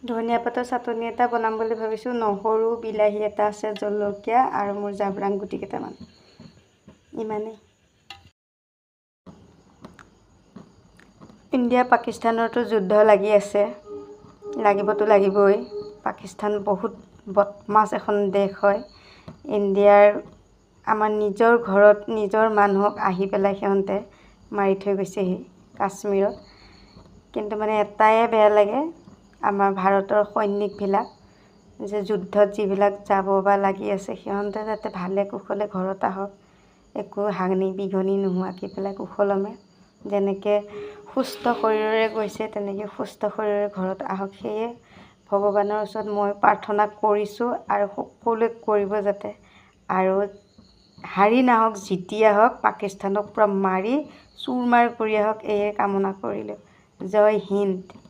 ধনিয়া পাতৰ চাটনি এটা বনাম বুলি ভাবিছোঁ। নহৰু, বিলাহী এটা আছে, জলকীয়া আৰু মোৰ জাব্ৰাং গুটি কেইটামান, ইমানেই। ইণ্ডিয়া পাকিস্তানৰতো যুদ্ধ লাগি আছে, লাগিবই। পাকিস্তান বহুত বদমাছ এখন দেশ হয়। ইণ্ডিয়াৰ আমাৰ নিজৰ ঘৰত নিজৰ মানুহক আহি পেলাই সিহঁতে মাৰি থৈ গৈছেহি কাশ্মীৰত। কিন্তু মানে এটাই বেয়া লাগে, আমাৰ ভাৰতৰ সৈনিকবিলাক যে যুদ্ধত যিবিলাক যাব বা লাগি আছে, সিহঁতে যাতে ভালে কুশলে ঘৰত আহক, একো হানি বিঘনি নোহোৱাকৈ পেলাই কুশলমে যেনেকৈ সুস্থ শৰীৰেৰে গৈছে তেনেকৈ সুস্থ শৰীৰেৰে ঘৰত আহক। সেয়ে ভগৱানৰ ওচৰত মই প্ৰাৰ্থনা কৰিছোঁ আৰু সকলোৱে কৰিব যাতে, আৰু হাৰি নাহক, জিতি আহক, পাকিস্তানক পূৰা মাৰি চুৰমাৰ কৰি আহক, এয়ে কামনা কৰিলোঁ। জয় হিন্দ।